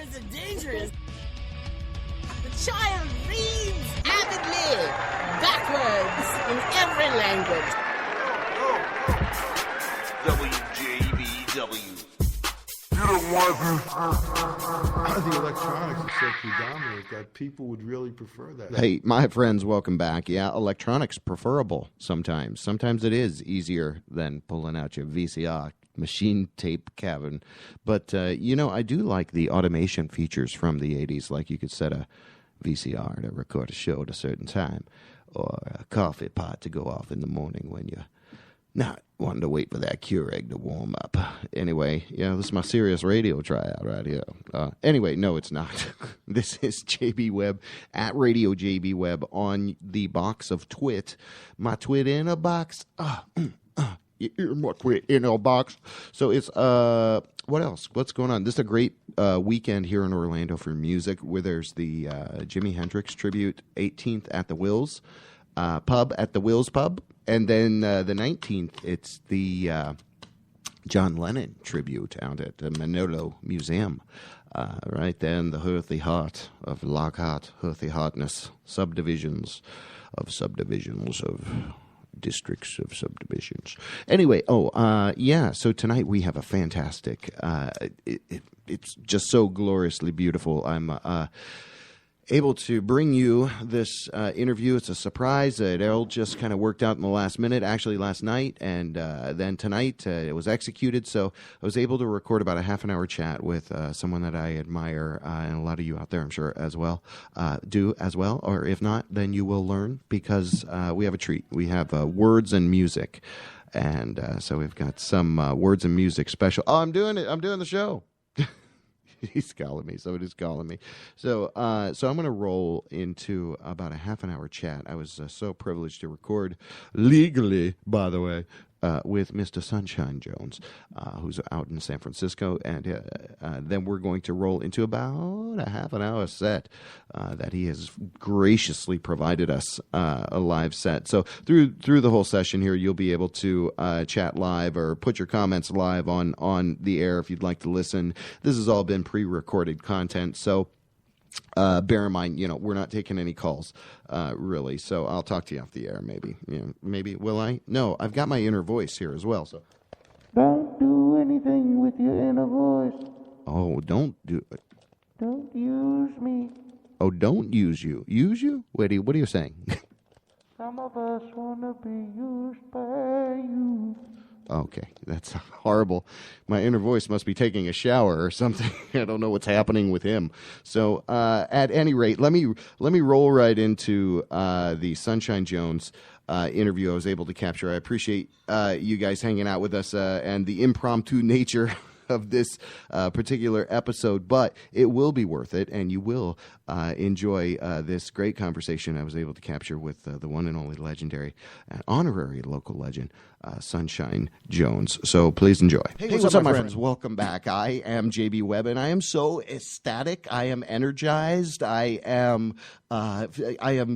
is it dangerous? The child reads avidly, backwards, in every language. WJBW. The electronics is so predominant that people would really prefer that. Hey, my friends, welcome back. Yeah, electronics preferable sometimes. Sometimes it is easier than pulling out your VCR machine tape cabin. But, I do like the automation features from the 80s, like you could set a VCR to record a show at a certain time, or a coffee pot to go off in the morning when you're not wanting to wait for that Keurig to warm up. Anyway, this is my serious radio tryout right here. Anyway, no, it's not. This is JB Webb at Radio JB Webb on the box of Twit. My Twit in a box. My Twit in a box. So it's, what else? What's going on? This is a great weekend here in Orlando for music, where there's the Jimi Hendrix tribute, 18th at the Wills Pub, at the Wills Pub. And then the 19th, it's the John Lennon tribute out at the Manolo Museum. Right then, the Hearthy Heart of Lockhart, Hearthy Heartness, subdivisions of districts of subdivisions. Anyway, so tonight we have a fantastic, it's just so gloriously beautiful. I'm able to bring you this interview. It's a surprise. It all just kind of worked out in the last minute, actually last night, and then tonight it was executed. So I was able to record about a half-an-hour chat with someone that I admire, and a lot of you out there, I'm sure, as well, do as well. Or if not, then you will learn, because we have a treat. We have words and music, and so we've got some words and music special. Oh, I'm doing it. I'm doing the show. He's calling me. Somebody's calling me. So I'm going to roll into about a half-an-hour chat. I was so privileged to record legally, by the way, with Mr. Sunshine Jones, who's out in San Francisco. And then we're going to roll into about a half-an-hour set that he has graciously provided us, a live set. So through the whole session here, you'll be able to chat live or put your comments live on the air if you'd like to listen. This has all been pre-recorded content, so bear in mind, we're not taking any calls, really. So I'll talk to you off the air, maybe. Maybe. Will I? No, I've got my inner voice here as well. So don't do anything with your inner voice. Oh, don't do it. Don't use me. Oh, don't use you. Use you? What are you saying? Some of us want to be used by you. Okay, that's horrible. My inner voice must be taking a shower or something. I don't know what's happening with him. So, at any rate, let me roll right into the Sunshine Jones interview I was able to capture. I appreciate you guys hanging out with us and the impromptu nature of this particular episode, but it will be worth it, and you will enjoy this great conversation I was able to capture with the one and only legendary, honorary local legend, Sunshine Jones. So please enjoy. Hey, what's up, my friends? Welcome back. I am JB Webb, and I am so ecstatic. I am energized. I am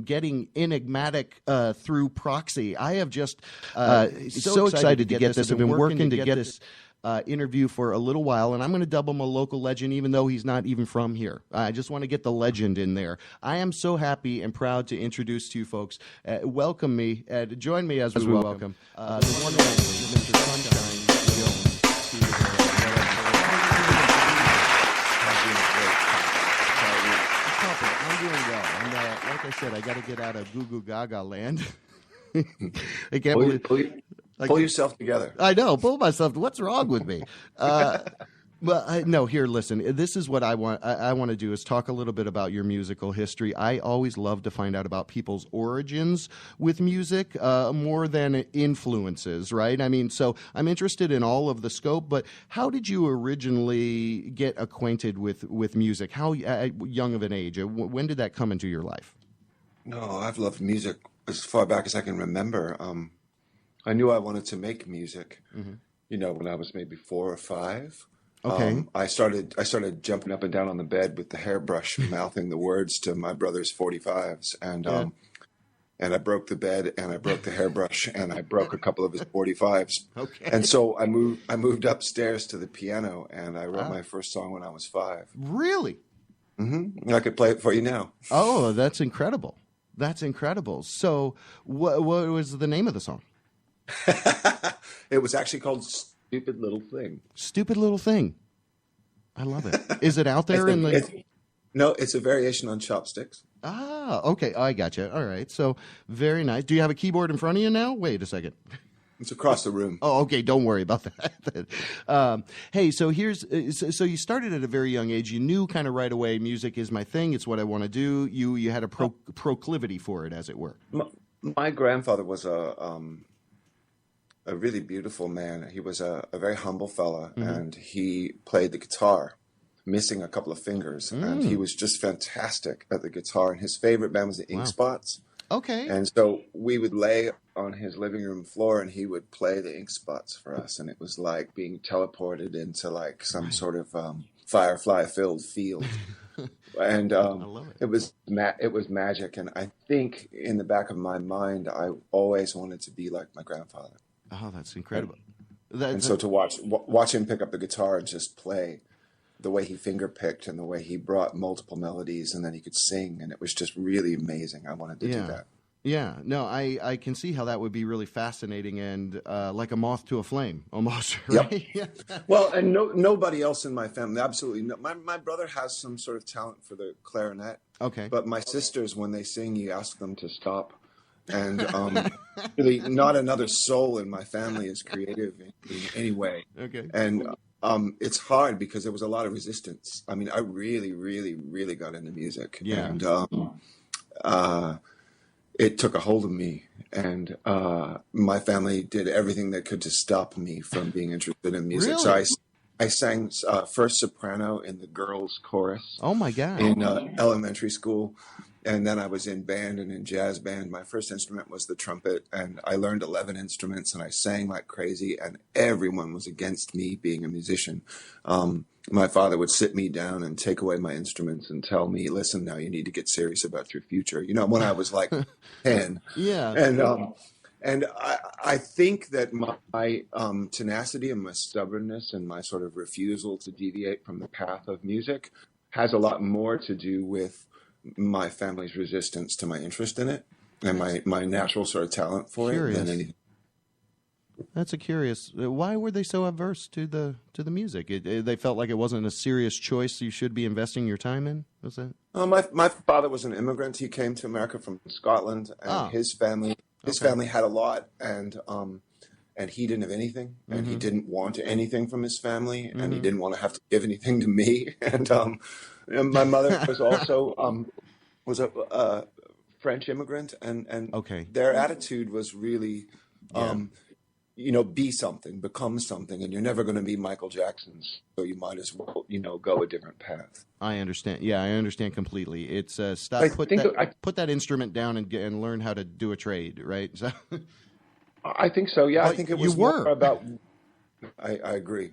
getting enigmatic through proxy. I have just so excited to get this. I've been working to get this interview for a little while, and I'm going to dub him a local legend, even though he's not even from here. I just want to get the legend in there. I am so happy and proud to introduce to you folks. Welcome me. Join me as we welcome the one and only Mr. Sunshine Jones. I'm doing well. And like I said, I got to get out of Goo Goo Gaga land. I can't believe. Pull yourself together. I know. Pull myself. What's wrong with me? No, here, listen. This is what I want. I want to do is talk a little bit about your musical history. I always love to find out about people's origins with music more than influences, right? I mean, so I'm interested in all of the scope, but how did you originally get acquainted with music? How young of an age? When did that come into your life? No, I've loved music as far back as I can remember. I knew I wanted to make music, when I was maybe 4 or 5. Okay. I started jumping up and down on the bed with the hairbrush, mouthing the words to my brother's 45s. And and I broke the bed, and I broke the hairbrush, and I broke a couple of his 45s. Okay. And so I moved upstairs to the piano, and I wrote Ah. my first song when I was 5. Really? I could play it for you now. Oh, that's incredible. That's incredible. So what was the name of the song? It was actually called Stupid Little Thing. Stupid Little Thing. I love it. Is it out there in the... No, it's a variation on Chopsticks. Ah, okay. I got you. All right. So very nice. Do you have a keyboard in front of you now? Wait a second. It's across the room. Oh, okay. Don't worry about that. Hey, so so you started at a very young age. You knew kind of right away, music is my thing. It's what I want to do. You had a proclivity for it, as it were. My grandfather was a really beautiful man. He was a very humble fella, and he played the guitar, missing a couple of fingers, and he was just fantastic at the guitar. And his favorite band was the Ink Spots. Okay. And so we would lay on his living room floor, and he would play the Ink Spots for us, and it was like being teleported into like some sort of firefly-filled field. And I love it. it was magic. And I think in the back of my mind, I always wanted to be like my grandfather. Oh, that's incredible. And so to watch him pick up the guitar and just play the way he finger picked and the way he brought multiple melodies, and then he could sing, and it was just really amazing. I wanted to do that. Yeah, no, I can see how that would be really fascinating and like a moth to a flame, almost. Right? Yep. Well, and nobody else in my family, absolutely no. My brother has some sort of talent for the clarinet. Okay. But my sisters, when they sing, you ask them to stop. And really, not another soul in my family is creative in any way. Okay. And it's hard because there was a lot of resistance. I mean, I really, really, really got into music. Yeah. And it took a hold of me. And my family did everything they could to stop me from being interested in music. Really? So I sang first soprano in the girls' chorus. Oh, my God. In elementary school. And then I was in band and in jazz band. My first instrument was the trumpet, and I learned 11 instruments, and I sang like crazy, and everyone was against me being a musician. My father would sit me down and take away my instruments and tell me, listen, now you need to get serious about your future. You know, when I was like 10. Yeah. And I think that my tenacity and my stubbornness and my sort of refusal to deviate from the path of music has a lot more to do with my family's resistance to my interest in it and my natural sort of talent for it than anything. That's a curious. Why were they so averse to the music? They felt like it wasn't a serious choice you should be investing your time in. Was that? My father was an immigrant. He came to America from Scotland, and his family had a lot, and he didn't have anything, and he didn't want anything from his family, and he didn't want to have to give anything to me. And my mother was also was a French immigrant, and their attitude was really, be something, become something, and you're never going to be Michael Jackson, so you might as well, go a different path. I understand. Yeah, I understand completely. It's put that instrument down and learn how to do a trade, right? So. I think so. Yeah, I think it was more about. I agree.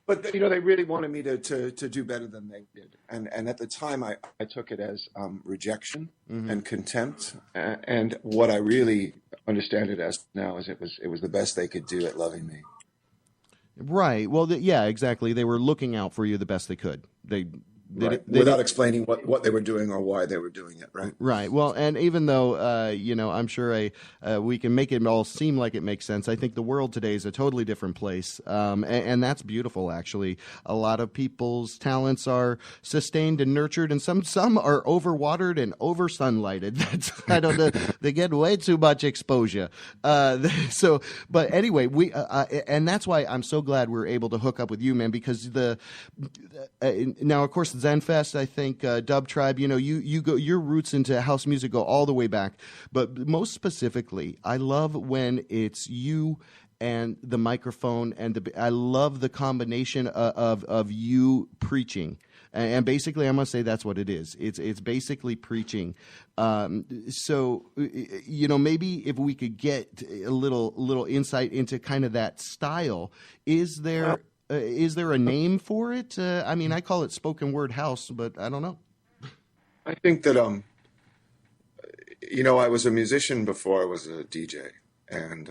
But they really wanted me to do better than they did, and at the time I took it as rejection and contempt, and what I really understand it as now is it was the best they could do at loving me. Right. Well, yeah, exactly. They were looking out for you the best they could. They without explaining what they were doing or why they were doing it, right? Right. Well, and even though, I'm sure we can make it all seem like it makes sense, I think the world today is a totally different place, and that's beautiful, actually. A lot of people's talents are sustained and nurtured, and some are overwatered and over-sunlighted. I don't know. They get way too much exposure. But anyway, and that's why I'm so glad we're able to hook up with you, man, because now, of course, Zenfest, I think, Dub Tribe, you go, your roots into house music go all the way back. But most specifically, I love when it's you and the microphone, and I love the combination of you preaching. And basically, I'm going to say that's what it is. It's basically preaching. So, maybe if we could get a little insight into kind of that style, is there a name for it? I call it spoken word house, but I don't know. I think that You know, I was a musician before I was a DJ, and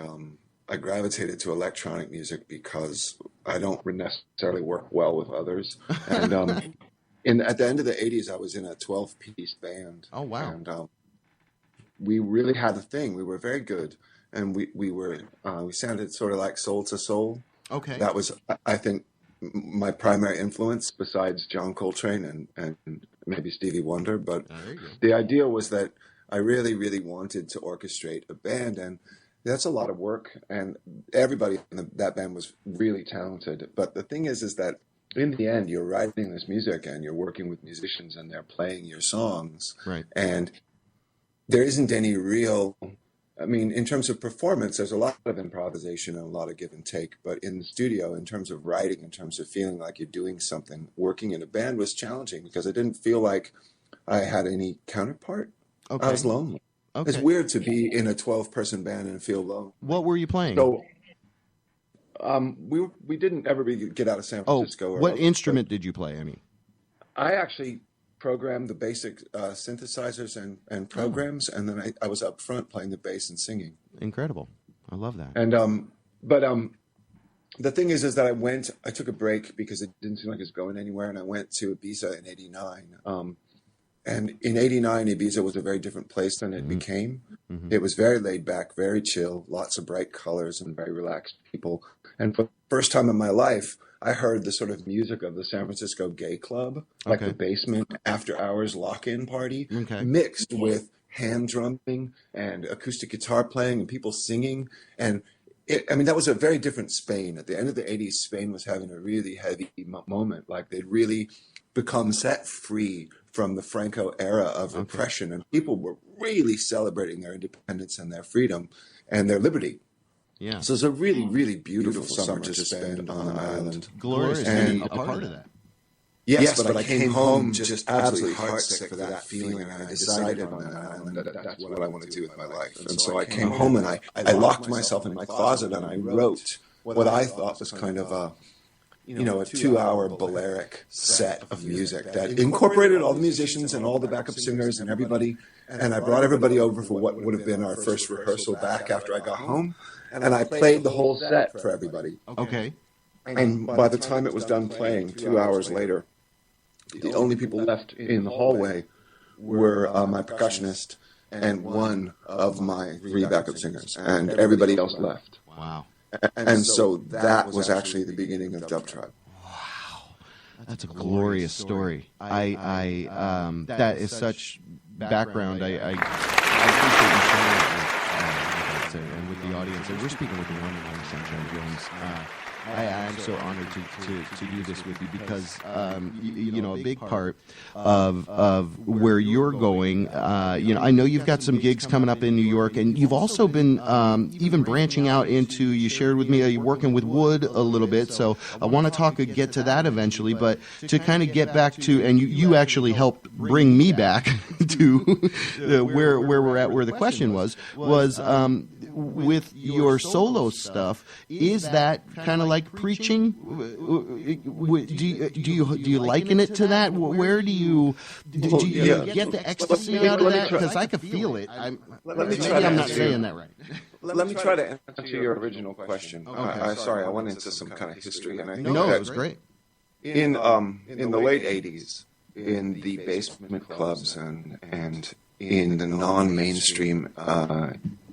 I gravitated to electronic music because I don't necessarily work well with others. And at the end of the 80s, I was in a 12-piece band. Oh, wow. And we really had a thing. We were very good. And we sounded sort of like Soul to Soul. Okay. That was, I think, my primary influence besides John Coltrane and maybe Stevie Wonder. But the idea was that I really, really wanted to orchestrate a band, and that's a lot of work. And everybody in that band was really talented. But the thing is that in the end, you're writing this music and you're working with musicians and they're playing your songs. Right. And there isn't any real, I mean, in terms of performance, there's a lot of improvisation and a lot of give and take. But in the studio, in terms of writing, in terms of feeling like you're doing something, working in a band was challenging because I didn't feel like I had any counterpart. Okay. I was lonely. Okay. It's weird to be in a 12-person band and feel lonely. What were you playing? So, we didn't ever get out of San Francisco. What instrument did you play? I mean, I actually programmed the basic synthesizers and programs, and then I was up front playing the bass and singing. Incredible! I love that. And the thing is that I took a break because it didn't seem like it was going anywhere, and I went to Ibiza in '89. And in '89, Ibiza was a very different place than it became. Mm-hmm. It was very laid back, very chill, lots of bright colors and very relaxed people. And for the first time in my life, I heard the sort of music of the San Francisco gay club, like the basement after hours lock-in party, mixed with hand drumming and acoustic guitar playing and people singing. And that was a very different Spain. At the end of the 80s, Spain was having a really heavy moment. Like they'd really become set free from the Franco era of repression, and people were really celebrating their independence and their freedom and their liberty. Yeah. So it's a really, really beautiful summer to spend on the island. Glorious and a part of that. Yes, but I came home just absolutely heartsick for that feeling, and I decided on that island that that's what I want to do with my life. And so I came home and I locked myself in my closet and I wrote what I thought was kind of a 2-hour Balearic set of music that incorporated all the musicians and all the backup singers and everybody. And I brought everybody over for what would have been our first rehearsal back after I got home. And I played the whole set for everybody. Okay. And by the time it was done playing, 2 hours later, the only people left in the hallway were my percussionist and one of my 3 backup singers. And everybody else left. Wow. And so that was actually the beginning of Dub Tribe. Wow, that's a glorious story. That is such background. I appreciate you sharing it and with the audience. And we're speaking with the one and only Sunshine Jones. I am so honored to do this with you because a big part of where you're going. I know you've got some gigs coming up in New York, and you've also been even branching out into. You shared with me you're working with wood a little bit. So I want to get to that eventually, but to kind of get back to, and you actually helped bring me back to where we're at. Where the question was with your solo stuff. Is that kind of like preaching? Do you liken it to that? Where do you get the ecstasy out of that? Because I could feel it. I'm not saying that right. Let me try to answer your original question. Okay. Sorry, I went into some kind of history, and I think it was great. In the late '80s, in the basement clubs and in the non-mainstream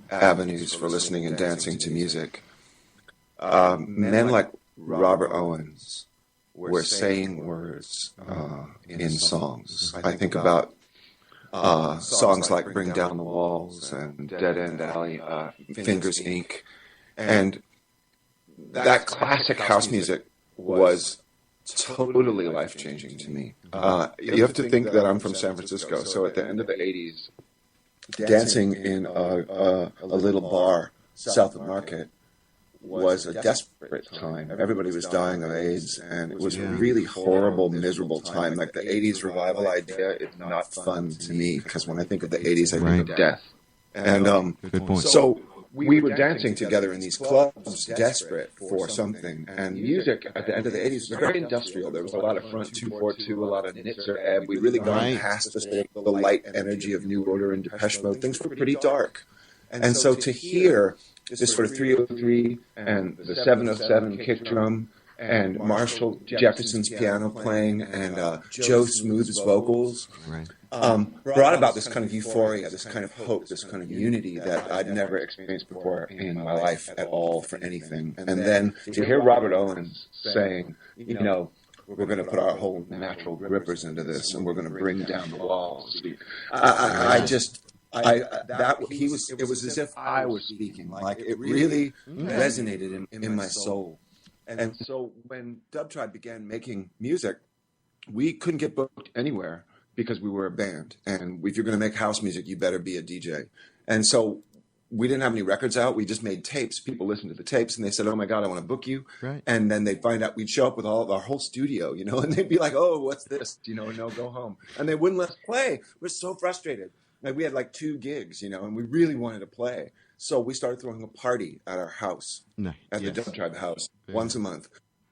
avenues for listening and dancing to music, men like Robert Owens were saying words in songs. I think about songs like Bring Down the Walls and Dead End Alley, Fingers Inc. And that classic house music was totally life-changing to me. You have to think that I'm from San Francisco, so at the end of the 80s, dancing in a little bar south of Market was a desperate time. Everybody was dying of AIDS, and it was a really horrible, miserable time. Like the 80s revival idea is not fun to me, because when I think of the 80s, I think of death. And good point. So we were dancing together in these clubs, desperate for something. And music at the end of the 80s was very industrial. There was a lot of Front 242, a lot of Nitzer Ebb. We really gone past the light energy of New Order and Depeche Mode. Things were pretty dark. And so to hear this sort of 303 and the 707 kick drum and Marshall Jefferson's piano playing and Joe Smooth's vocals brought about this kind of euphoria, this kind of hope, this kind of unity that I'd never experienced before in my life at all for anything. And then to hear Robert Owens saying, you know, we're going to put our whole natural grippers into this and we're going to bring down the walls. It was as if I was speaking. Like it really resonated in my soul. And so when Dub Tribe began making music, we couldn't get booked anywhere because we were a band. And if you're going to make house music, you better be a DJ. And so we didn't have any records out. We just made tapes. People listened to the tapes and they said, oh my God, I want to book you. Right. And then they'd find out we'd show up with all of our whole studio, you know, and they'd be like, oh, what's this? You know, no, go home. And they wouldn't let us play. We're so frustrated. Like we had like 2 gigs, you know, and we really wanted to play. So we started throwing a party at our house, at the Dub Tribe house, once a month.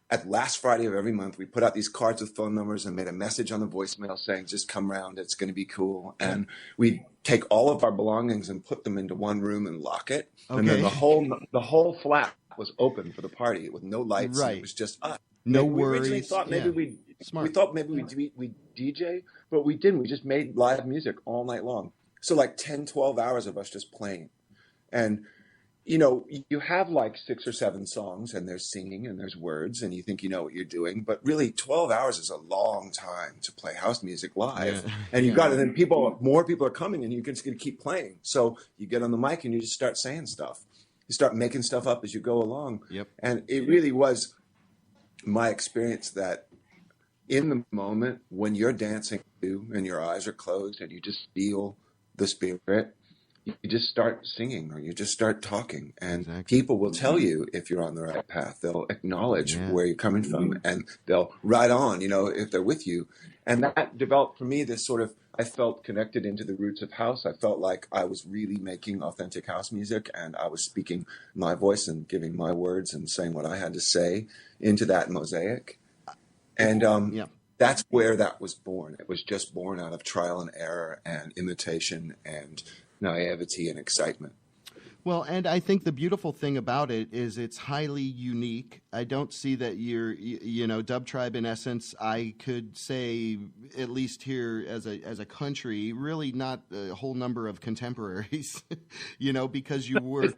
At last Friday of every month, we put out these cards with phone numbers and made a message on the voicemail saying, just come round, it's going to be cool. And we'd take all of our belongings and put them into one room and lock it. Okay. And then the whole flat was open for the party with no lights. Right. It was just us. No we worries. Originally thought maybe we'd DJ, but we didn't. We just made live music all night long. So like 10, 12 hours of us just playing. And, you know, you have like 6 or 7 songs and there's singing and there's words and you think you know what you're doing. But really 12 hours is a long time to play house music live. Yeah. And you've got to, then more people are coming and you're just going to keep playing. So you get on the mic and you just start saying stuff. You start making stuff up as you go along. Yep. And it really was my experience that in the moment when you're dancing and your eyes are closed and you just feel the spirit, you just start singing or you just start talking and people will tell you if you're on the right path. They'll acknowledge where you're coming from and they'll ride on, you know, if they're with you. And that developed for me this sort of, I felt connected into the roots of house. I felt like I was really making authentic house music and I was speaking my voice and giving my words and saying what I had to say into that mosaic. And that's where that was born. It was just born out of trial and error and imitation and naivety and excitement. Well, and I think the beautiful thing about it is it's highly unique. I don't see that you know, Dub Tribe in essence, I could say, at least here as a country, really not a whole number of contemporaries, you know, because you were,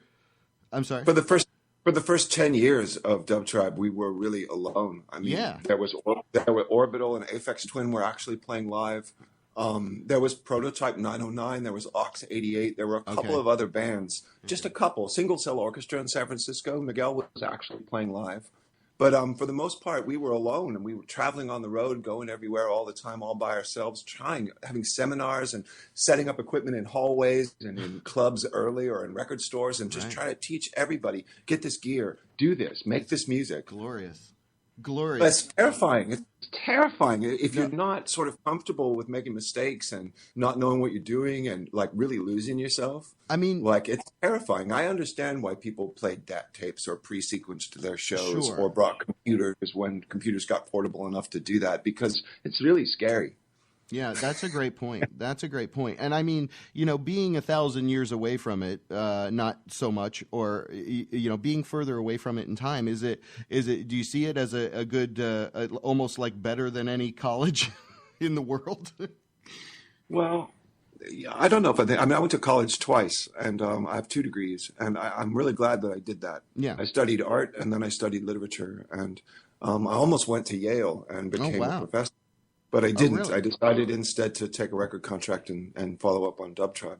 I'm sorry. For the first 10 years of Dub Tribe, we were really alone. I mean, there were Orbital and Aphex Twin were actually playing live. There was Prototype 909, there was Ox 88, there were a couple of other bands, just a couple. Single Cell Orchestra in San Francisco, Miguel was actually playing live. But for the most part, we were alone and we were traveling on the road, going everywhere all the time, all by ourselves, having seminars and setting up equipment in hallways and in clubs early or in record stores and just trying to teach everybody, get this gear, do this, make this music. Glorious. It's terrifying. It's terrifying if you're not sort of comfortable with making mistakes and not knowing what you're doing and like really losing yourself. I mean, like it's terrifying. I understand why people played DAT tapes or pre-sequenced their shows or brought computers when computers got portable enough to do that because it's really scary. Yeah, that's a great point. That's a great point. And I mean, you know, being 1,000 years away from it, not so much, or, you know, being further away from it in time, do you see it as a good, almost like better than any college in the world? Well, I don't know if I went to college twice and I have 2 degrees and I'm really glad that I did that. Yeah. I studied art and then I studied literature and I almost went to Yale and became a professor. But I didn't. Really? I decided instead to take a record contract and follow up on Dub Tribe.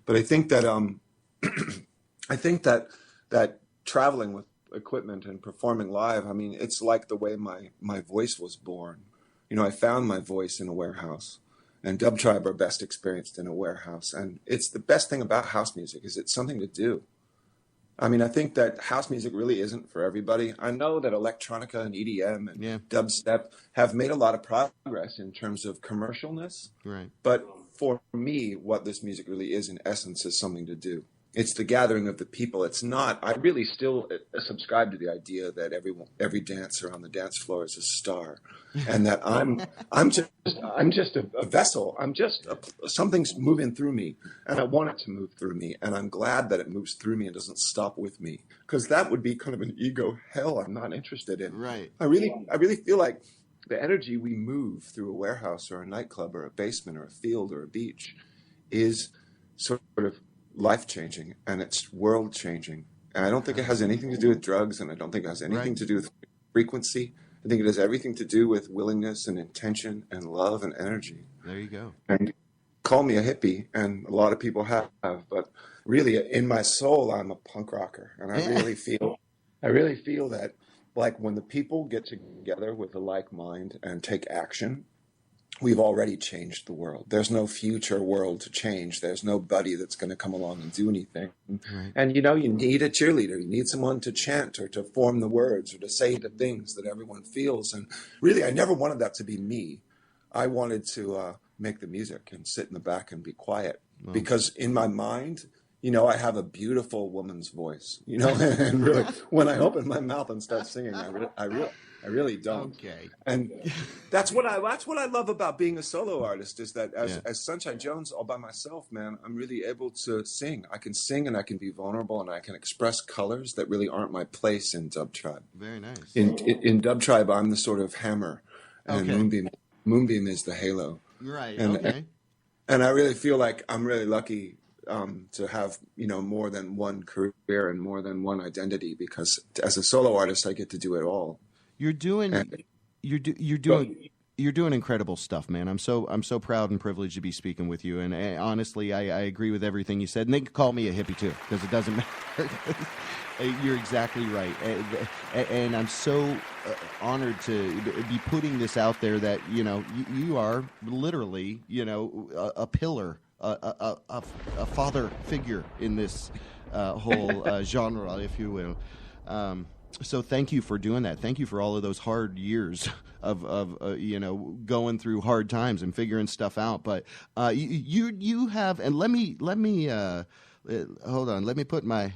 But I think that that traveling with equipment and performing live, I mean, it's like the way my voice was born. You know, I found my voice in a warehouse, and Dub Tribe are best experienced in a warehouse. And it's the best thing about house music is it's something to do. I mean, I think that house music really isn't for everybody. I know that electronica and EDM and dubstep have made a lot of progress in terms of commercialness. Right. But for me, what this music really is, in essence, is something to do. It's the gathering of the people. It's not. I really still subscribe to the idea that every dancer on the dance floor is a star, and that I'm just a vessel. Something's moving through me, and I want it to move through me, and I'm glad that it moves through me and doesn't stop with me, because that would be kind of an ego hell I'm not interested in. Right. I really feel like the energy we move through a warehouse or a nightclub or a basement or a field or a beach is sort of life-changing, and it's world-changing. And I don't think it has anything to do with drugs, and I don't think it has anything to do with frequency. I think it has everything to do with willingness and intention and love and energy. There you go. And call me a hippie, and a lot of people have, but really in my soul, I'm a punk rocker. And I really feel that, like, when the people get together with a like mind and take action, we've already changed the world. There's no future world to change. There's nobody that's going to come along and do anything. Right. And, you need a cheerleader. You need someone to chant or to form the words or to say the things that everyone feels. And really, I never wanted that to be me. I wanted to make the music and sit in the back and be quiet. Wow. Because in my mind, I have a beautiful woman's voice, and really, when I open my mouth and start singing, I really don't. Okay. And that's what I love about being a solo artist, is that as Sunshine Jones all by myself, man, I'm really able to sing. I can sing and I can be vulnerable and I can express colors that really aren't my place in Dub Tribe. Very nice. In Dub Tribe, I'm the sort of hammer, and Moonbeam is the halo. Right. And I really feel like I'm really lucky to have more than one career and more than one identity, because as a solo artist, I get to do it all. You're doing incredible stuff, man. I'm so proud and privileged to be speaking with you. And honestly, I agree with everything you said. And they can call me a hippie too, because it doesn't matter. You're exactly right. And I'm so honored to be putting this out there that you are literally a pillar, a father figure in this whole genre, if you will. So thank you for doing that. Thank you for all of those hard years of going through hard times and figuring stuff out. But you have, and let me hold on. Let me put my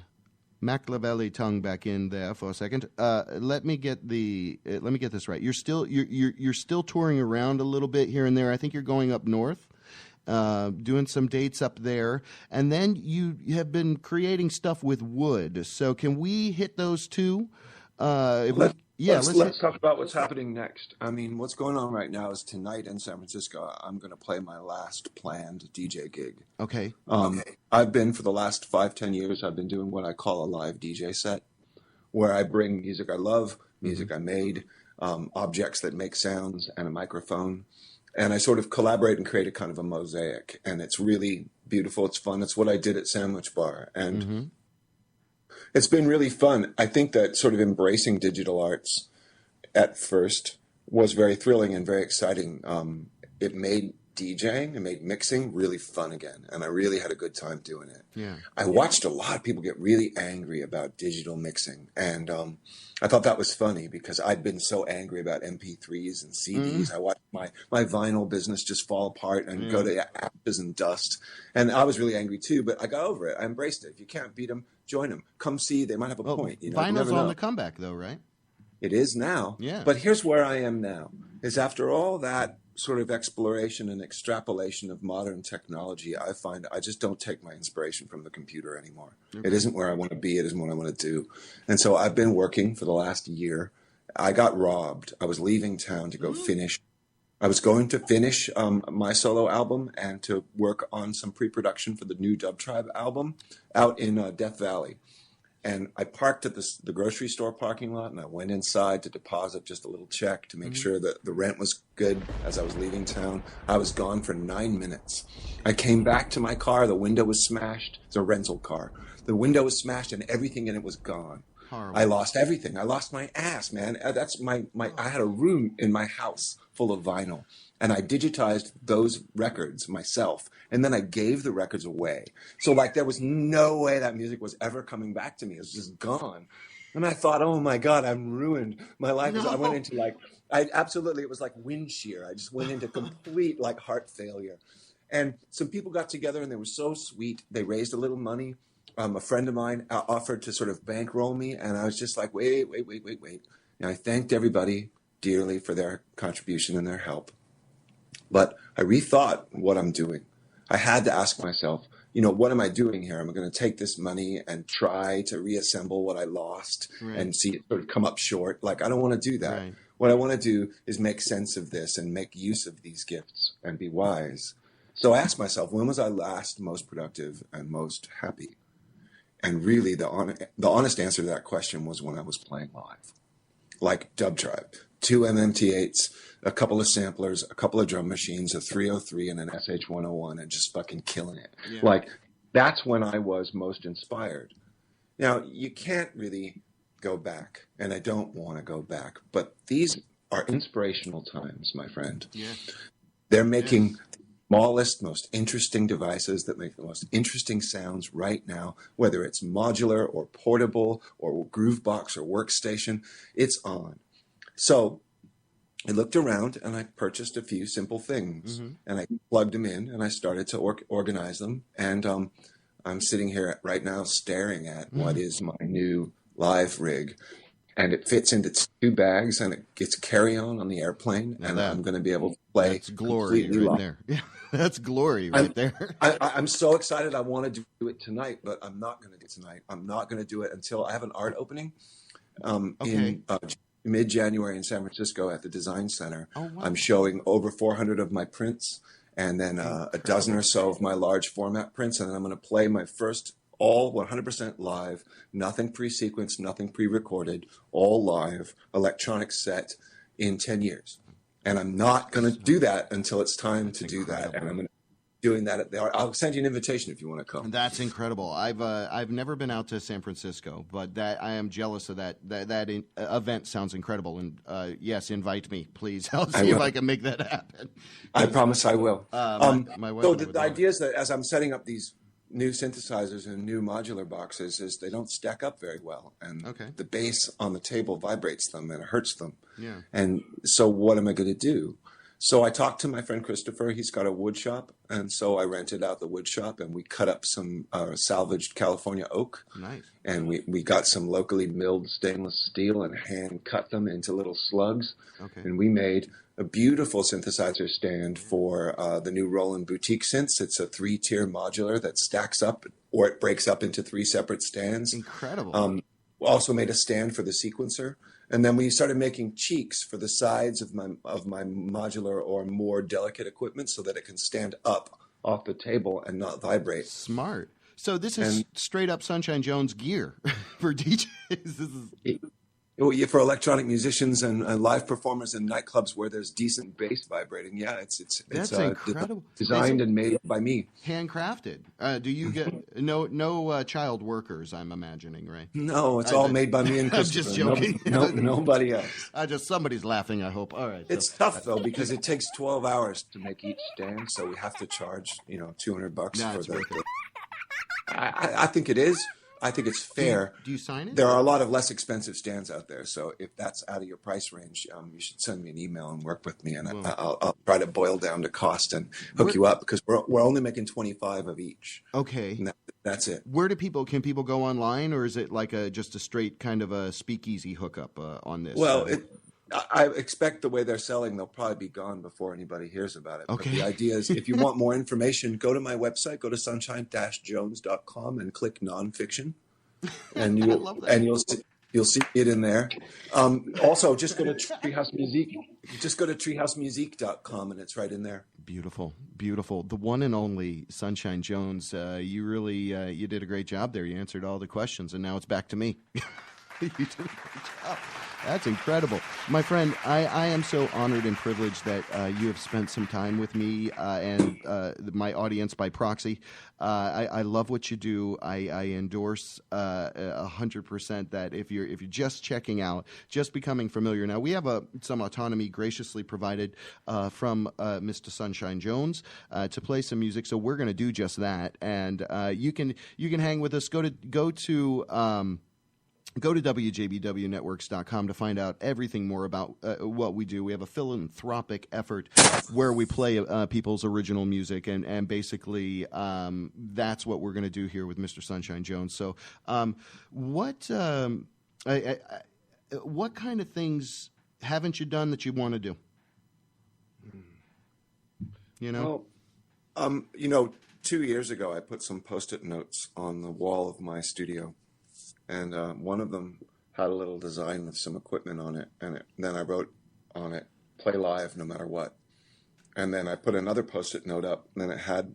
Machiavelli tongue back in there for a second. Let me get this right. You're still touring around a little bit here and there. I think you're going up north. Doing some dates up there, and then you have been creating stuff with wood. So can we hit those two? Let's talk about what's happening next. I mean, what's going on right now is tonight in San Francisco, I'm going to play my last planned DJ gig. Okay. I've been, for the last 5-10 years, I've been doing what I call a live DJ set, where I bring music I love, music I made, objects that make sounds, and a microphone. And I sort of collaborate and create a kind of a mosaic. And it's really beautiful. It's fun. It's what I did at Sandwich Bar. And it's been really fun. I think that sort of embracing digital arts at first was very thrilling and very exciting. It made DJing and made mixing really fun again. And I really had a good time doing it. Yeah. I watched a lot of people get really angry about digital mixing. And I thought that was funny, because I'd been so angry about MP3s and CDs. I watched my vinyl business just fall apart and go to ashes and dust. And I was really angry too, but I got over it. I embraced it. If you can't beat them, join them. Come see. They might have a point. Vinyl's on the comeback though, right? It is now. Yeah. But here's where I am now, is after all that sort of exploration and extrapolation of modern technology, I find I just don't take my inspiration from the computer anymore. Okay. It isn't where I want to be. It isn't what I want to do. And so I've been working for the last year. I got robbed. I was leaving town to go finish. I was going to finish my solo album and to work on some pre-production for the new Dub Tribe album out in Death Valley. And I parked at the grocery store parking lot, and I went inside to deposit just a little check to make sure that the rent was good as I was leaving town. I was gone for 9 minutes. I came back to my car. The window was smashed. It's a rental car. The window was smashed, and everything in it was gone. Horrible. I lost everything. I lost my ass, man. That's my. I had a room in my house full of vinyl, and I digitized those records myself, and then I gave the records away. So there was no way that music was ever coming back to me. It was just gone. And I thought, oh my God, I'm ruined. My life is, I went into it was like wind shear. I just went into complete heart failure. And some people got together and they were so sweet. They raised a little money. a friend of mine offered to sort of bankroll me, and I was just like, wait. And I thanked everybody dearly for their contribution and their help. But I rethought what I'm doing. I had to ask myself, what am I doing here? Am I going to take this money and try to reassemble what I lost and see it sort of come up short? Like, I don't want to do that. Right. What I want to do is make sense of this and make use of these gifts and be wise. So I asked myself, when was I last most productive and most happy? And really, the honest answer to that question was when I was playing live. Like Dub Tribe, 2 MMT8s, a couple of samplers, a couple of drum machines, a 303 and an SH101, and just fucking killing it. Yeah. Like, that's when I was most inspired. Now, you can't really go back, and I don't want to go back, but these are inspirational times, my friend. Yeah. They're making smallest, most interesting devices that make the most interesting sounds right now, whether it's modular or portable or Groovebox or Workstation, it's on. So I looked around and I purchased a few simple things and I plugged them in and I started to organize them. And I'm sitting here right now staring at what is my new live rig. And it fits into 2 bags, and it gets carry-on the airplane, and I'm going to be able to play. That's glory right there. Yeah, that's glory right there. I'm so excited. I want to do it tonight, but I'm not going to do it tonight. I'm not going to do it until I have an art opening in mid-January in San Francisco at the Design Center. Oh, wow. I'm showing over 400 of my prints, and then a dozen or so of my large format prints, and then I'm going to play my first all 100% live, nothing pre-sequenced, nothing pre-recorded, all live electronic set in 10 years. And I'm not going to do that until it's time to do that. And I'm going to be doing that at the art. I'll send you an invitation if you want to come. That's incredible. I've never been out to San Francisco, but I am jealous of that. That event sounds incredible. And yes, invite me, please. I'll see if I can make that happen. I promise I will. My wife so the idea is that as I'm setting up these new synthesizers and new modular boxes is they don't stack up very well, and the bass on the table vibrates them and it hurts them. Yeah. And so what am I going to do? So I talked to my friend Christopher. He's got a wood shop, and so I rented out the wood shop and we cut up some salvaged California oak. Nice. And we got some locally milled stainless steel and hand cut them into little slugs. Okay. And we made a beautiful synthesizer stand for the new Roland Boutique synths. It's a 3-tier modular that stacks up, or it breaks up into 3 separate stands. Incredible. Also made a stand for the sequencer. And then we started making cheeks for the sides of my modular or more delicate equipment so that it can stand up off the table and not vibrate. Smart. So this is straight up Sunshine Jones gear for DJs. For electronic musicians and live performers in nightclubs where there's decent bass vibrating, that's incredible. Designed and made by me, handcrafted. Do you get no child workers? I'm imagining, right? No, it's all made by me and Christopher. I'm just joking. Nobody else. Somebody's laughing. I hope. All right. It's tough though because it takes 12 hours to make each stand, so we have to charge $200 for the. I think it is. I think it's fair. Do you sign it? There are a lot of less expensive stands out there. So if that's out of your price range, you should send me an email and work with me. And I'll try to boil down the cost and hook you up because we're only making 25 of each. Okay. And that's it. Where do can people go online, or is it like just a straight kind of a speakeasy hookup on this? Well, I expect the way they're selling, they'll probably be gone before anybody hears about it. Okay. But the idea is if you want more information, go to my website, go to sunshine-jones.com and click nonfiction. And you'll see it in there. Also, just go to Treehouse Music. Just go to treehousemusic.com and it's right in there. Beautiful, beautiful. The one and only Sunshine Jones. You really you did a great job there. You answered all the questions, and now it's back to me. You did a great job. That's incredible. My friend, I am so honored and privileged that you have spent some time with me and my audience by proxy. I love what you do. I endorse 100% that if you're just checking out, just becoming familiar. Now, we have some autonomy graciously provided from Mr. Sunshine Jones to play some music, so we're going to do just that. And you can hang with us. Go to Go to WJBWnetworks.com to find out everything more about what we do. We have a philanthropic effort where we play people's original music, and basically that's what we're going to do here with Mr. Sunshine Jones. So what kind of things haven't you done that you want to do? You know? Well, 2 years ago, I put some Post-it notes on the wall of my studio. And one of them had a little design with some equipment on it. And then I wrote on it, play live no matter what. And then I put another Post-it note up, and then it had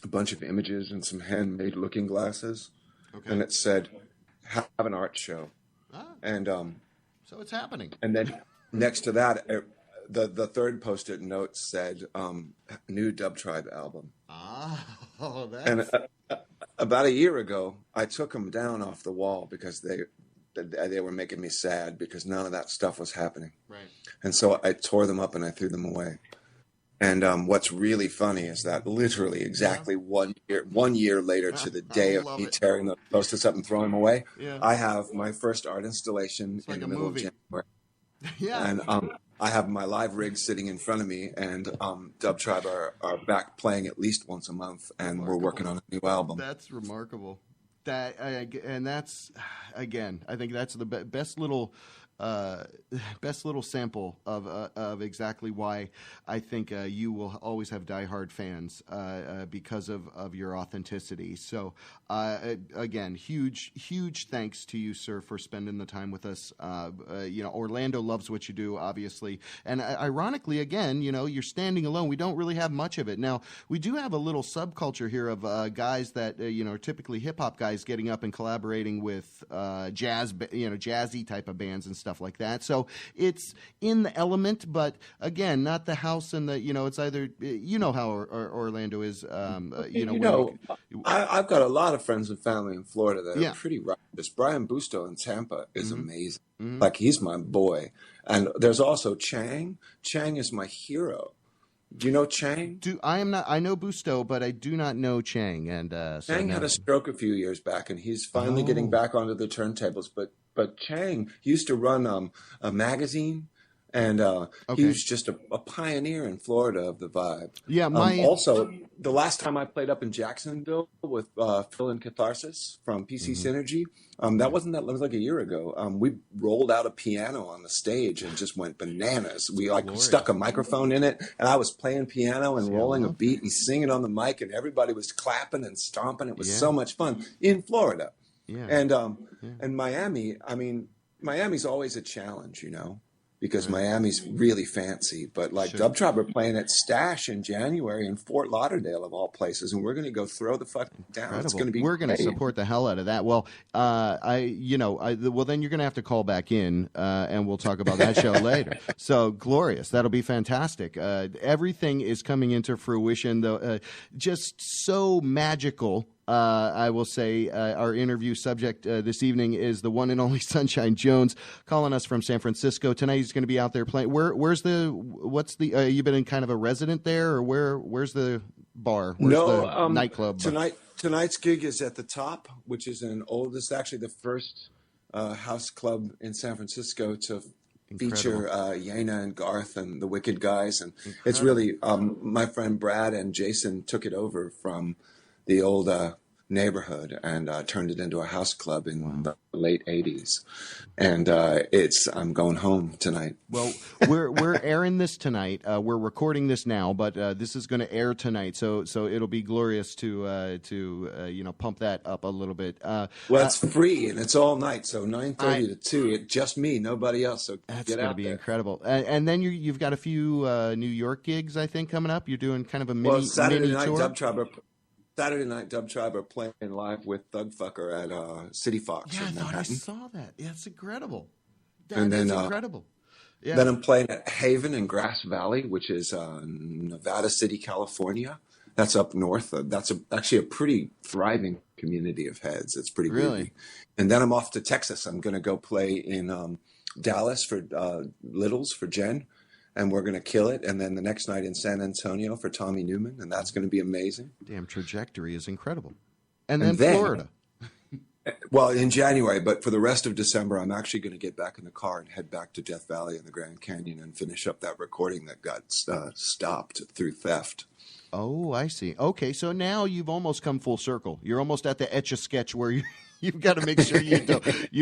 a bunch of images and some handmade looking glasses. Okay. And it said, have an art show. Ah. And so it's happening. And then next to that, the third Post-it note said, new Dub Tribe album. Oh, that's... And about a year ago, I took them down off the wall because they were making me sad because none of that stuff was happening. Right. And so I tore them up and I threw them away. And what's really funny is that literally exactly 1 year later to the day of me tearing the Post-its up and throwing them away, I have my first art installation in the middle of January. Yeah. And I have my live rig sitting in front of me, and Dub Tribe are back playing at least once a month, and we're working on a new album. That's remarkable. And that's, again, I think that's the best little sample of exactly why I think you will always have diehard fans because of your authenticity. So again, huge thanks to you, sir, for spending the time with us. Orlando loves what you do, obviously, and ironically, again, you're standing alone. We don't really have much of it now. We do have a little subculture here of guys that are typically hip hop guys getting up and collaborating with jazzy type of bands and stuff like that. So it's in the element, but again, not the house and the, it's either, how Orlando is, I've got a lot of friends and family in Florida that are pretty righteous. Brian Busto in Tampa is amazing. Mm-hmm. Like, he's my boy. And there's also Chang. Chang is my hero. Do you know Chang? I know Busto, but I do not know Chang. And Chang had a stroke a few years back, and he's finally getting back onto the turntables. But Chang used to run a magazine, and he was just a pioneer in Florida of the vibe. Yeah, also, the last time I played up in Jacksonville with Phil and Catharsis from PC Synergy, that was like a year ago. We rolled out a piano on the stage and just went bananas. We stuck a microphone in it, and I was playing piano and rolling a beat and singing on the mic, and everybody was clapping and stomping. It was so much fun in Florida. Yeah. And Miami, Miami's always a challenge, because Miami's really fancy. But Dub Tribe are playing at Stash in January in Fort Lauderdale, of all places, and we're going to go throw the fuck down. Incredible. It's going to be We're going to support the hell out of that. Well, then you're going to have to call back in, and we'll talk about that show later. So glorious. That'll be fantastic. Everything is coming into fruition, though. Just so magical. I will say our interview subject this evening is the one and only Sunshine Jones, calling us from San Francisco. Tonight he's going to be out there playing. You've been in kind of a resident there, or where's the bar? Where's the nightclub? Tonight's gig is at the Top, which is this is actually the first house club in San Francisco to feature Yena and Garth and the Wicked Guys. And it's really, my friend Brad and Jason took it over from the old neighborhood and turned it into a house club in the late 80s. And I'm going home tonight. Well, we're airing this tonight. We're recording this now, but this is going to air tonight. So it'll be glorious to pump that up a little bit. Well, it's free and it's all night. So 9:30 to 2, it's just me, nobody else. So that's going to be incredible. And then you've got a few New York gigs, I think, coming up. You're doing kind of a mini night tour. Saturday night, Dub Tribe are playing live with Thugfucker at City Fox. Yeah, in Manhattan. I saw that. Yeah, it's incredible. That's incredible. Yeah. Then I'm playing at Haven in Grass Valley, which is Nevada City, California. That's up north. That's actually a pretty thriving community of heads. It's pretty groovy. And then I'm off to Texas. I'm going to go play in Dallas for Littles for Jen. And we're going to kill it. And then the next night in San Antonio for Tommy Newman. And that's going to be amazing. Damn, trajectory is incredible. And then Florida. Well, in January, but for the rest of December, I'm actually going to get back in the car and head back to Death Valley and the Grand Canyon and finish up that recording that got stopped through theft. Oh, I see. Okay, so now you've almost come full circle. You're almost at the Etch-a-Sketch where you've got to make sure you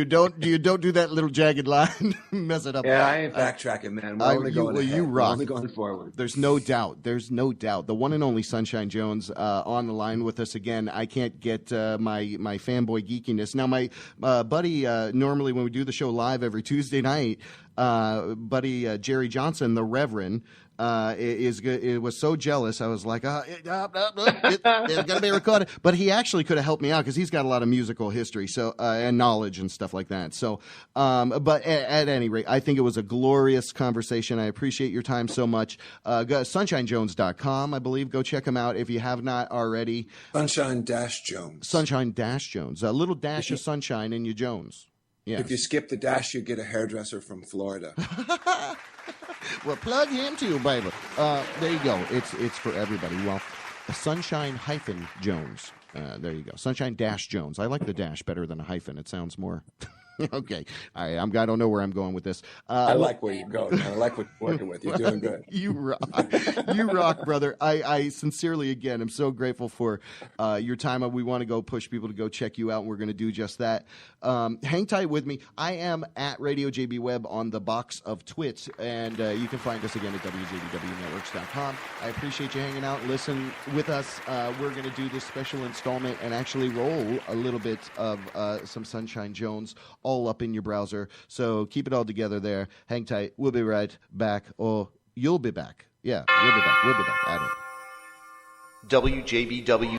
don't do that little jagged line, mess it up. Yeah, I ain't backtracking, man. We're only going ahead. You rock. We're only going forward. There's no doubt. There's no doubt. The one and only Sunshine Jones on the line with us again. I can't get my fanboy geekiness. Now, my buddy, normally when we do the show live every Tuesday night, buddy Jerry Johnson, the Reverend, it was so jealous. I was like, it's going to be recorded. But he actually could have helped me out because he's got a lot of musical history and knowledge and stuff like that. So, but at any rate, I think it was a glorious conversation. I appreciate your time so much. Go sunshinejones.com, I believe. Go check him out if you have not already. Sunshine-Jones. Sunshine-Jones. A little dash of sunshine in your Jones. Yeah. If you skip the dash, you get a hairdresser from Florida. Well, plug him too, baby. There you go. It's for everybody. Well, Sunshine-Jones. There you go. Sunshine-Jones. I like the dash better than a hyphen. It sounds more... Okay. All right. I don't know where I'm going with this. I like where you're going, man. I like what you're working with. You're doing good. You rock. You rock, brother. I sincerely, again, am so grateful for your time. We want to go push people to go check you out, and we're going to do just that. Hang tight with me. I am at Radio JB Web on the box of twits, and you can find us again at WJBWnetworks.com. I appreciate you hanging out and listening with us. We're going to do this special installment and actually roll a little bit of some Sunshine Jones all up in your browser. So keep it all together there. Hang tight. We'll be right back. Or you'll be back. Yeah, you'll be back. We'll be back. I don't. WJBW.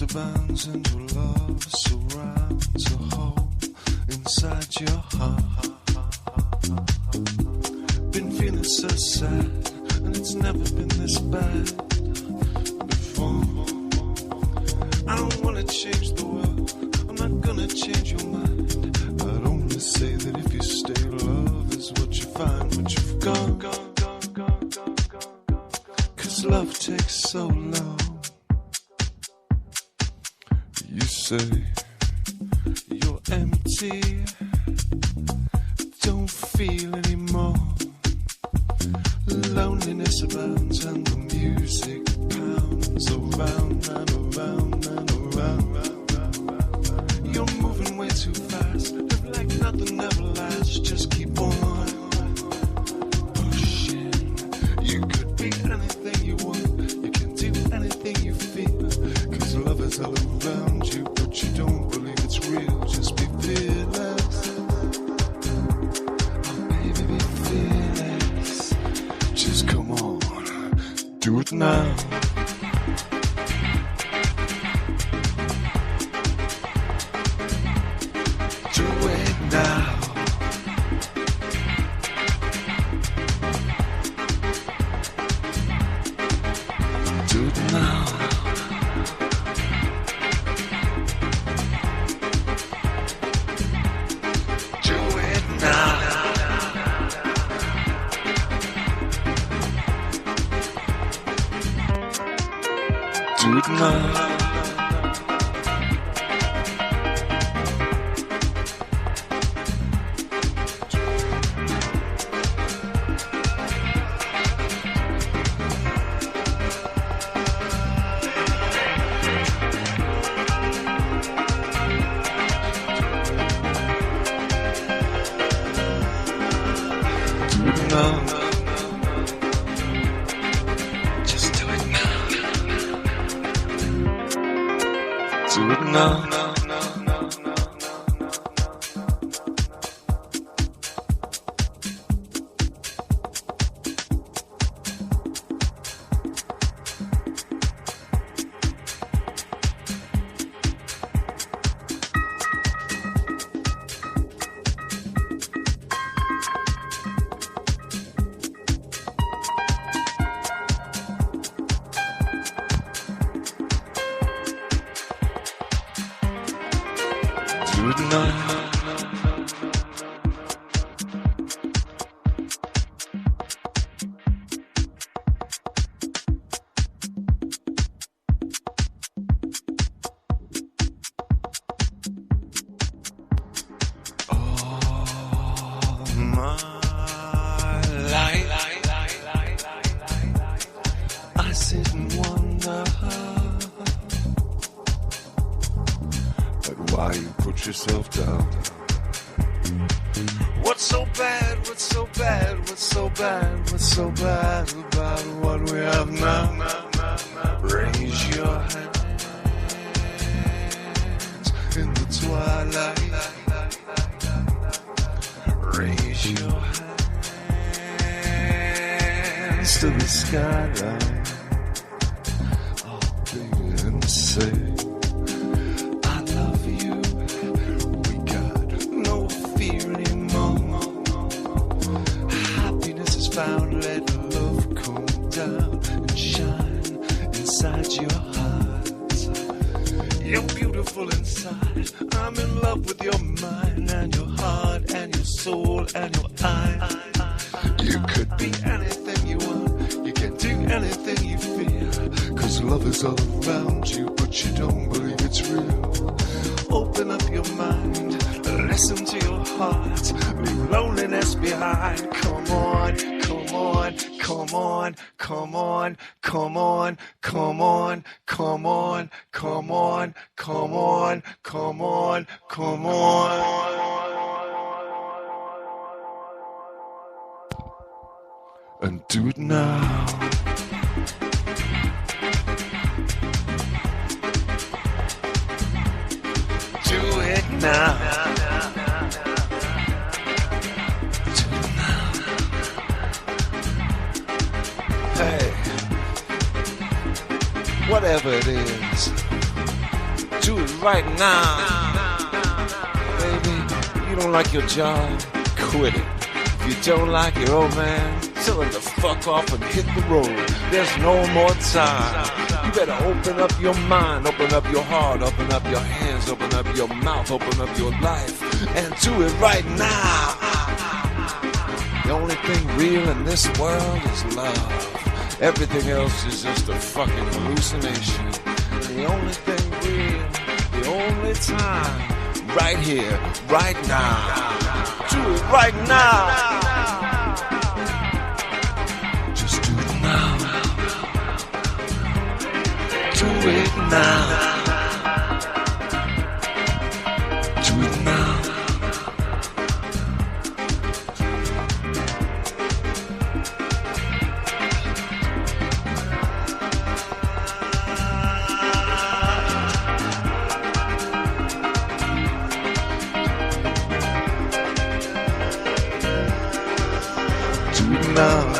abounds and your love surrounds a hole inside your heart. Been feeling so sad, and it's never been this bad before. I don't wanna change the world, I'm not gonna change your mind. I'd only say that if you stay, love is what you find, what you've gone. Cause love takes so long. You say you're empty, don't feel anymore. Loneliness abounds and the music pounds around and around and around. You're moving way too fast, live like nothing ever lasts. Just keep on pushing. You could be anything you want, you can do anything you feel. Cause love is all around you, but you don't believe it's real. Just be fearless. Oh baby, be fearless. Just come on, do it now. Do it now. Do it now. Do it now. Do it now. Just do it now. Do it now. Do it now. All my life I sit and wonder at why you put yourself down. What's so bad, what's so bad, what's so bad, what's so bad about what we have now? Raise your hands in the twilight. Raise your hands to the skyline. Oh baby, and say I love you. We got no fear anymore. Happiness is found. Let love come down and shine inside your heart. You're beautiful inside. I'm in love with your mind and your heart and your soul and your eye. You could be anything you want. You can do anything you feel. Cause love is all around you, but you don't believe it's real. Open up your mind, listen to your heart. Leave loneliness behind. Come on, come on, come on, come on, come on, come on, come on, come on, come on, come on, come on. And do it now. Do it now. Do it now. Hey, whatever it is, right now. Baby, you don't like your job? Quit it. If you don't like your old man, tell him to fuck off and hit the road. There's no more time. You better open up your mind, open up your heart, open up your hands, open up your mouth, open up your life, and do it right now. The only thing real in this world is love. Everything else is just a fucking hallucination. The only thing real, the only time, right here, right now. Do it right now. Just do it now. Do it now. Do it now. Now.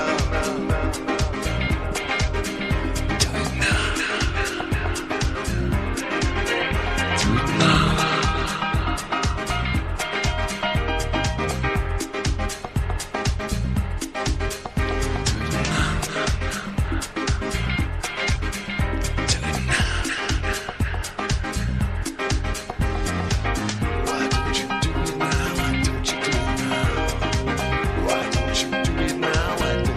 Why don't you do it now?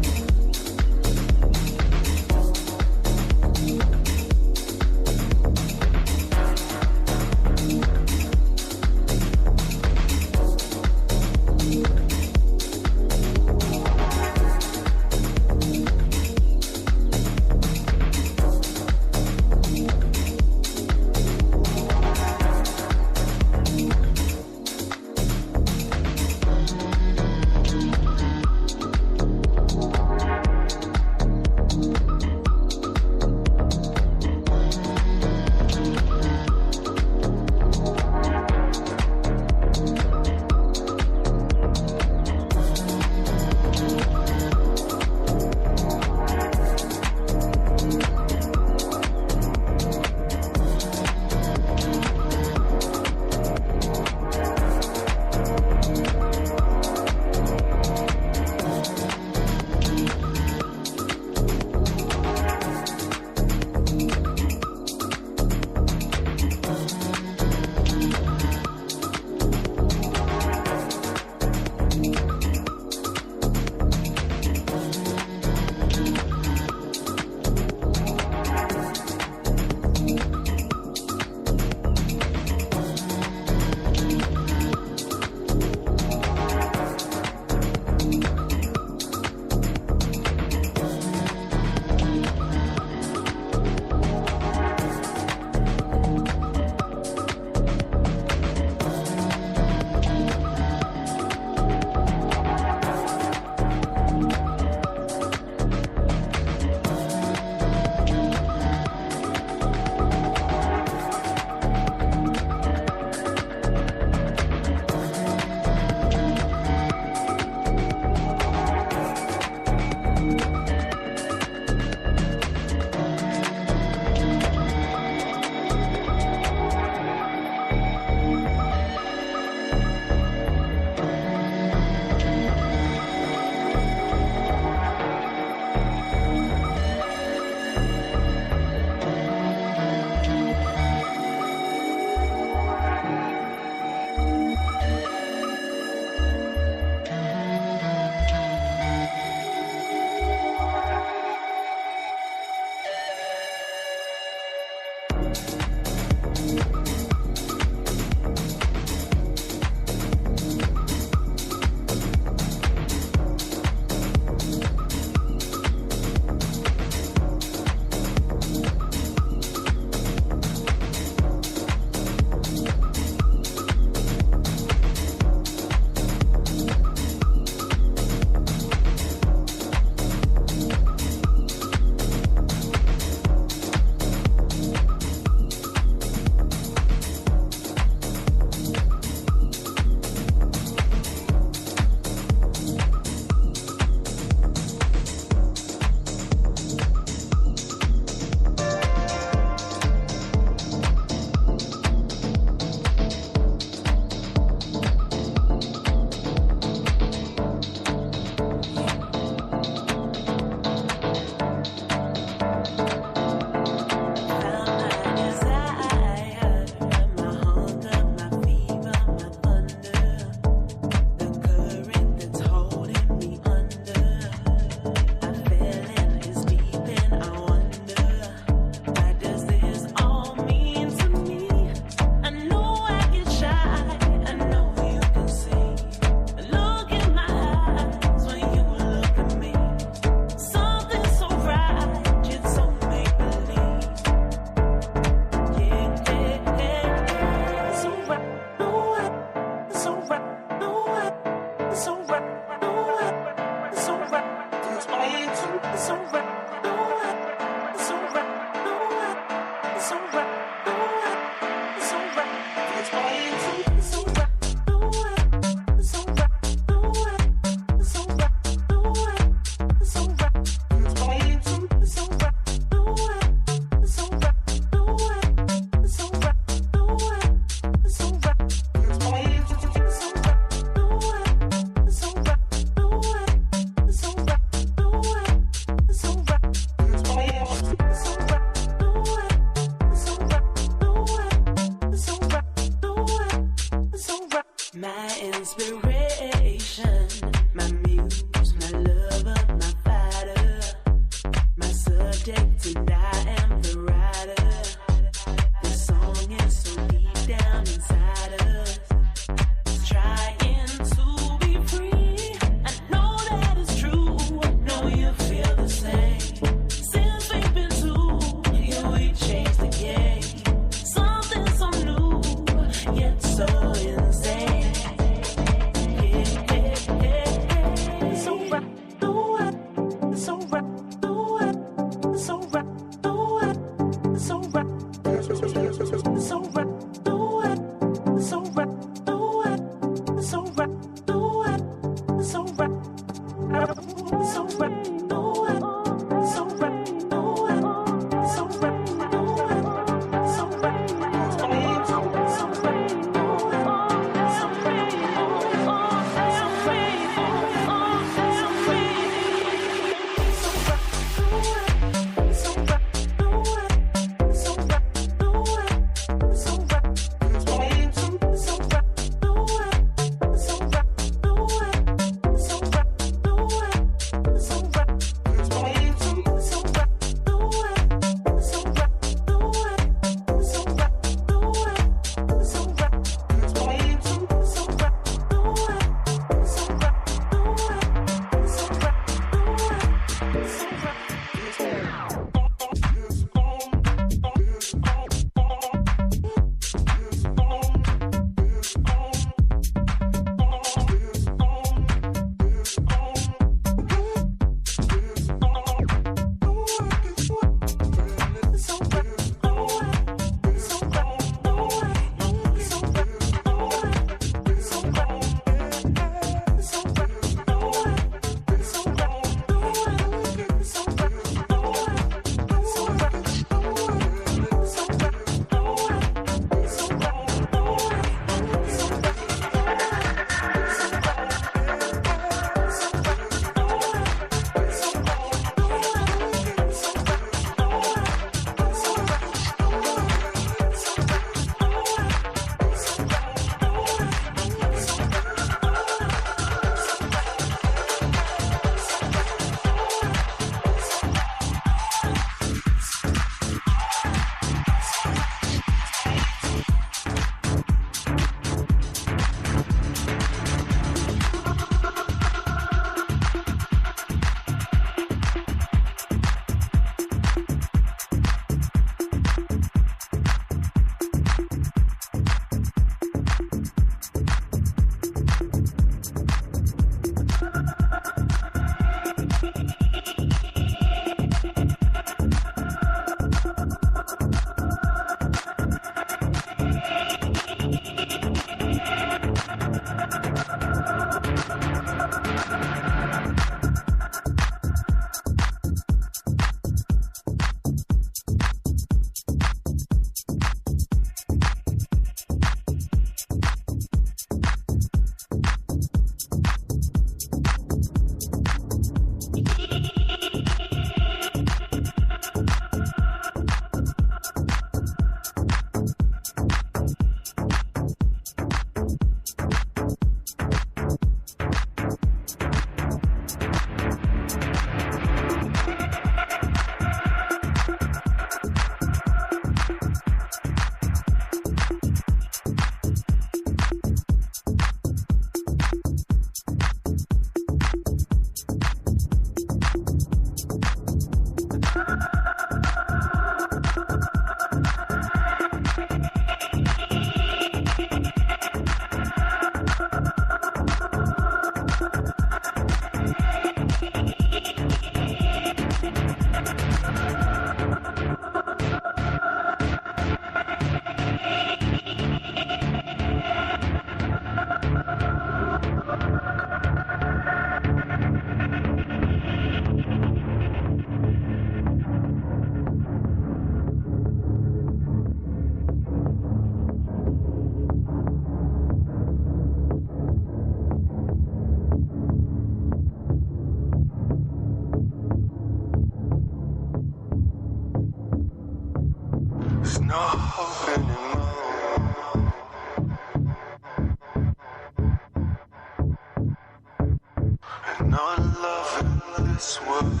no love in this world.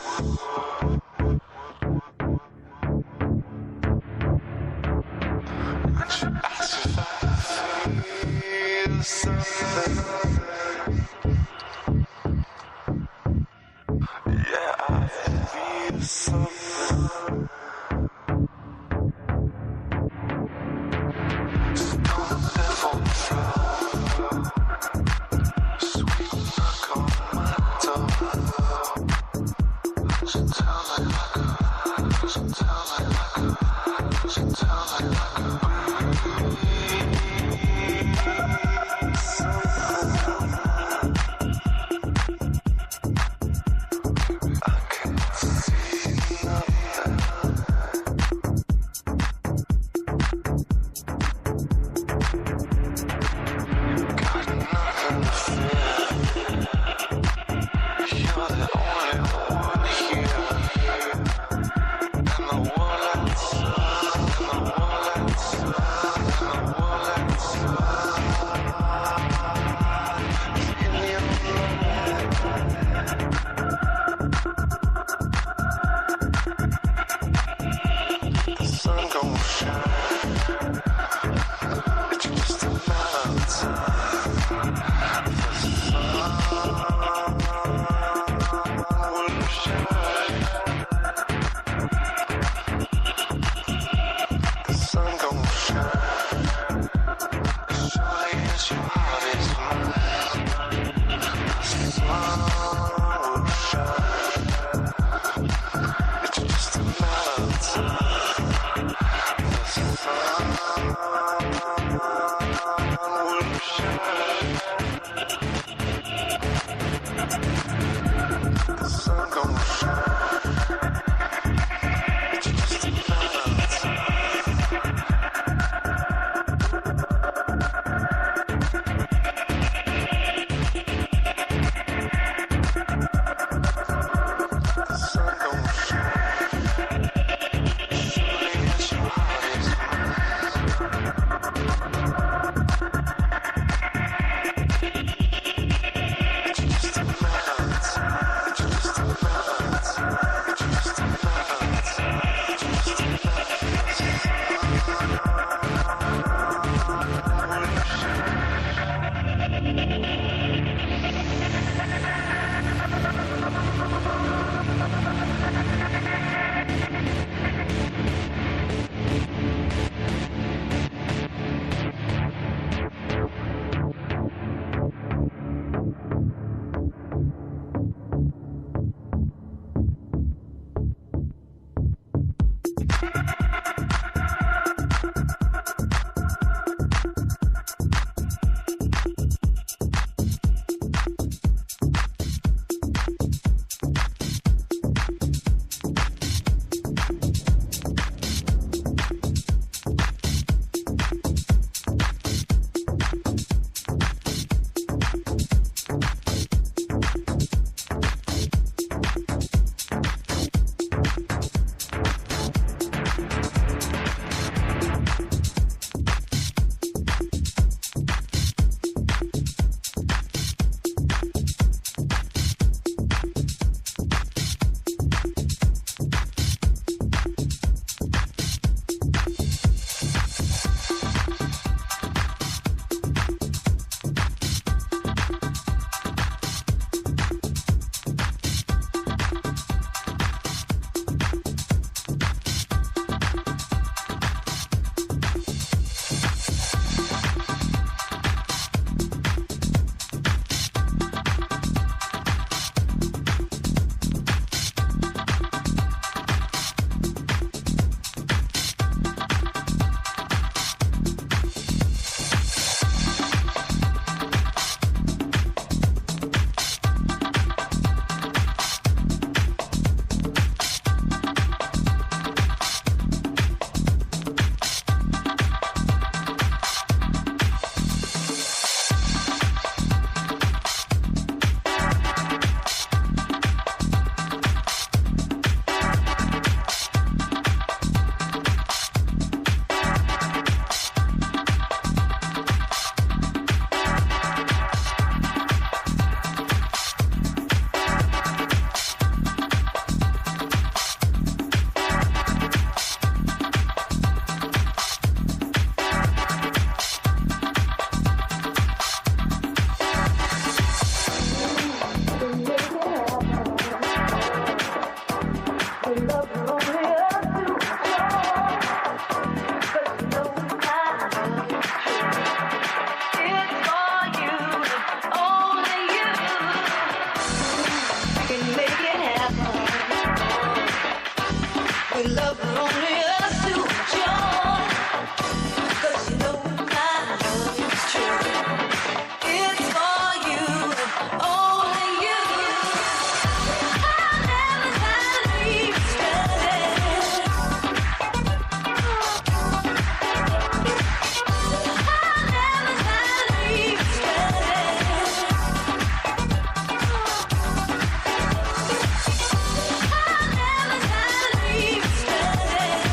And she asks if I feel something. Yeah, I feel something. Just pull the devil through. Sweet knock on my door. She tell Good love for only us to enjoy. 'Cause you know my love is true. It's for you, only you. I'll never leave you stranded. I'll never leave you stranded. I'll never leave you stranded.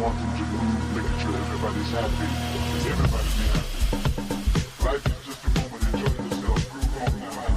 wanting to do, making sure everybody's happy. Everybody be happy. Life is just a moment. Enjoy yourself. Groove on now.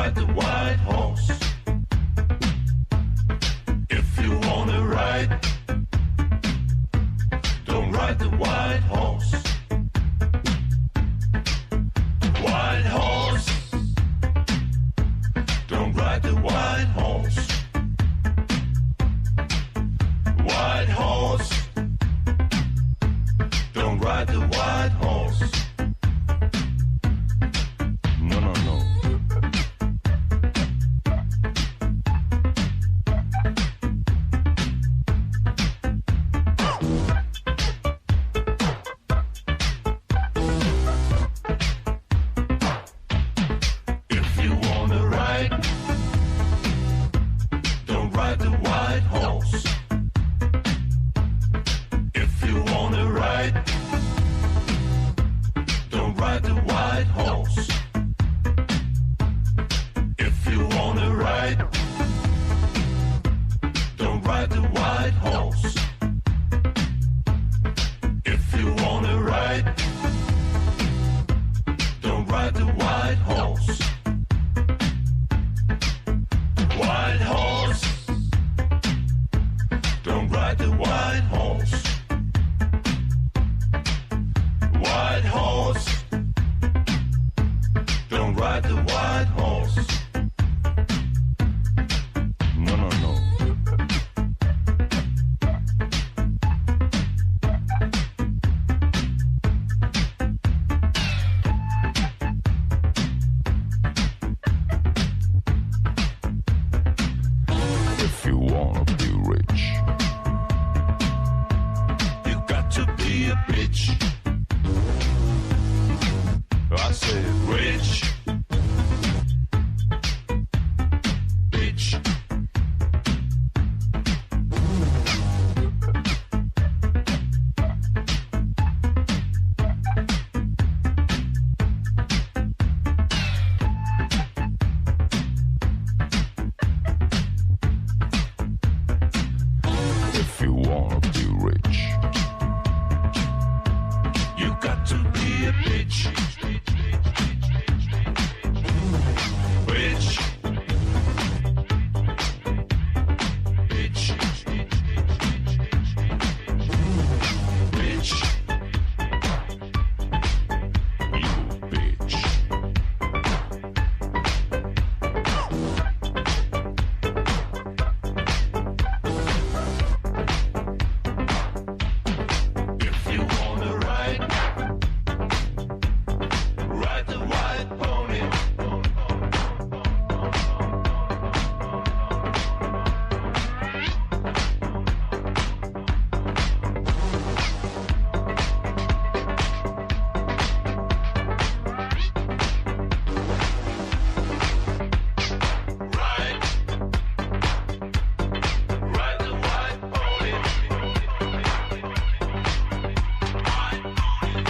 ride the white horse. If you wanna ride, don't ride the white horse. White horse, don't ride the white horse. White horse, don't ride the white horse. No, no, no. If you wanna ride, don't ride the white horse. If you wanna ride, don't ride the white horse. If you wanna ride, don't ride the white horse. If you wanna ride, don't ride the white horse. White horse, don't ride the white horse. White horse, don't ride the white horse. No, no, no. If you wanna be rich, you got to be a bitch. I said rich, bitch. If you wanna be rich, you got to be a bitch. Bitch. Bitch. Bitch. You bitch. If you wanna ride, ride the white pony. Ride, ride the white pony. White pony.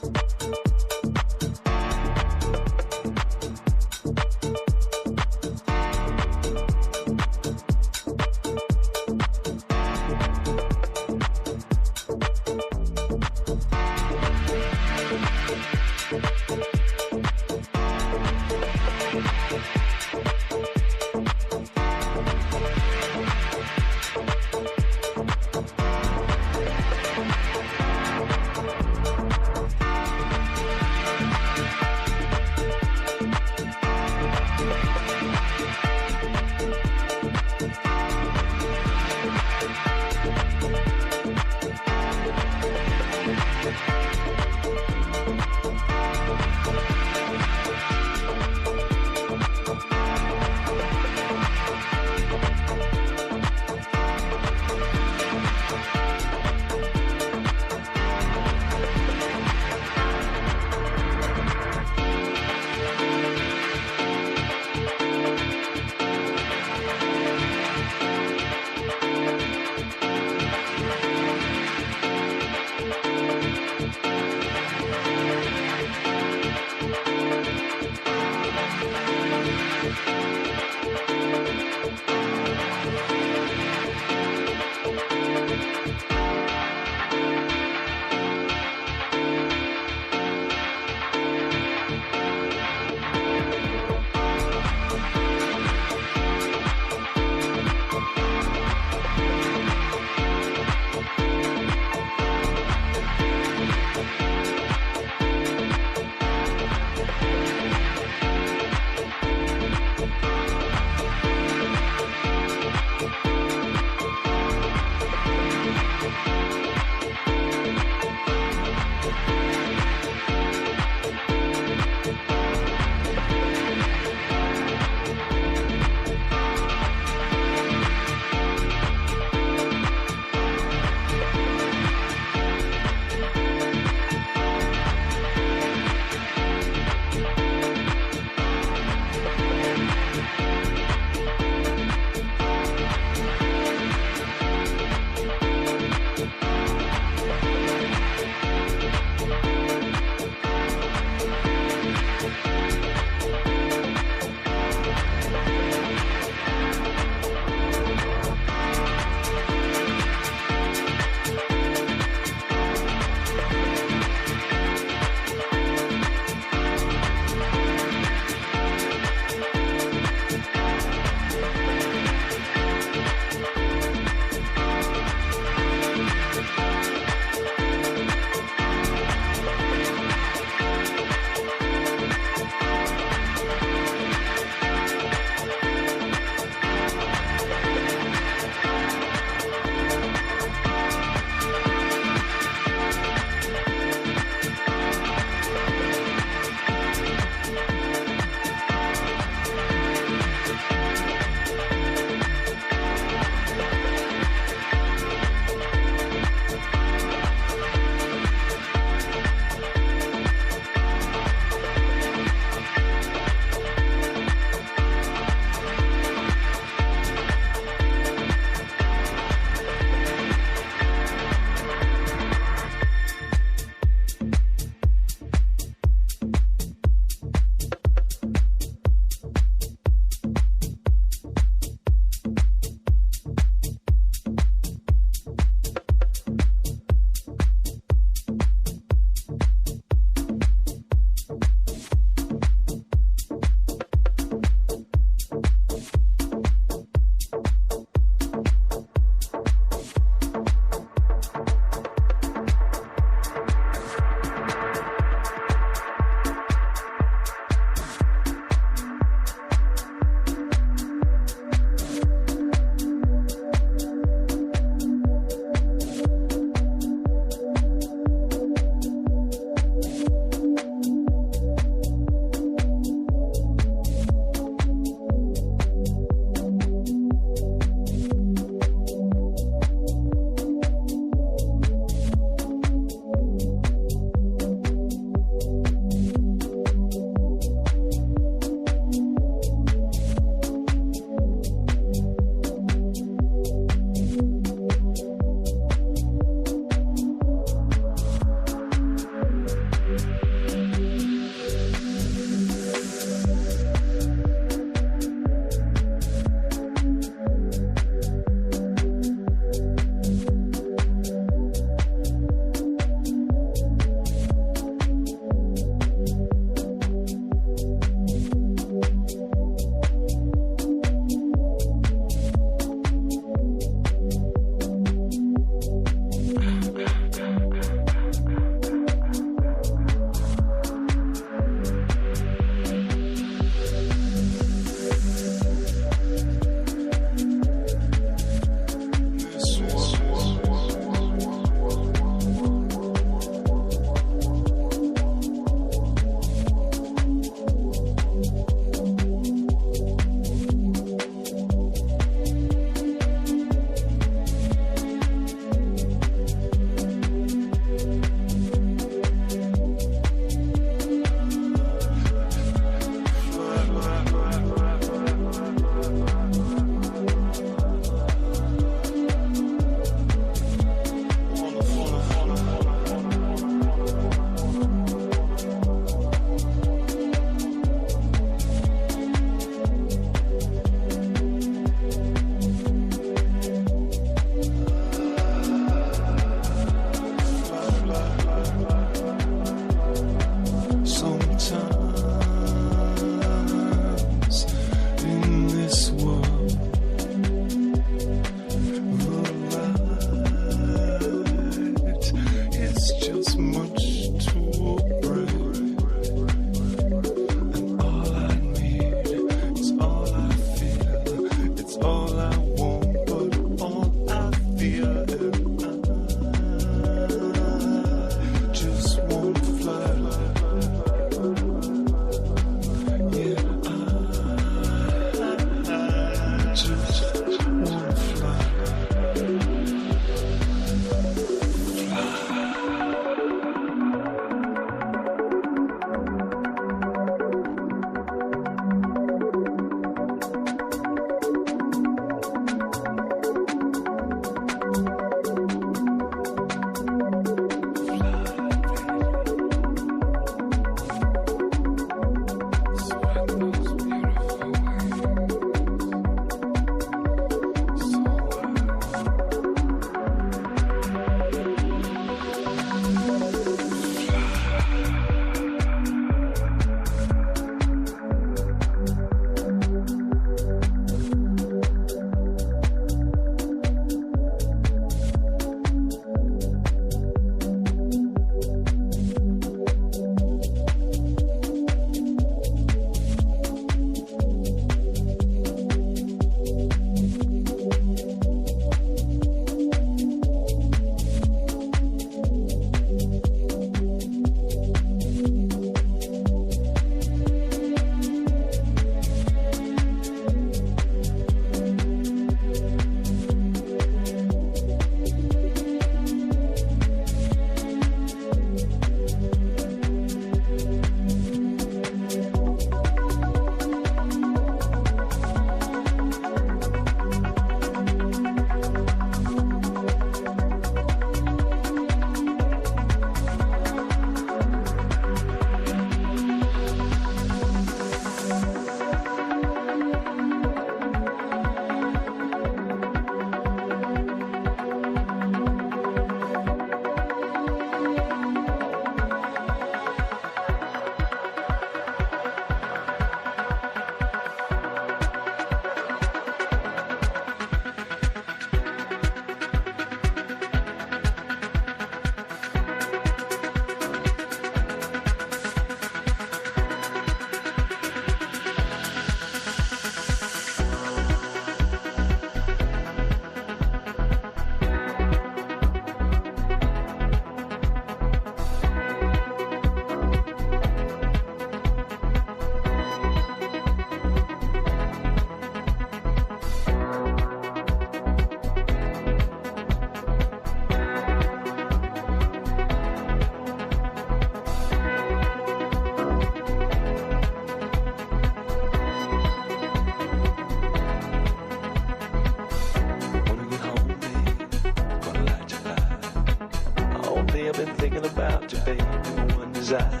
desire.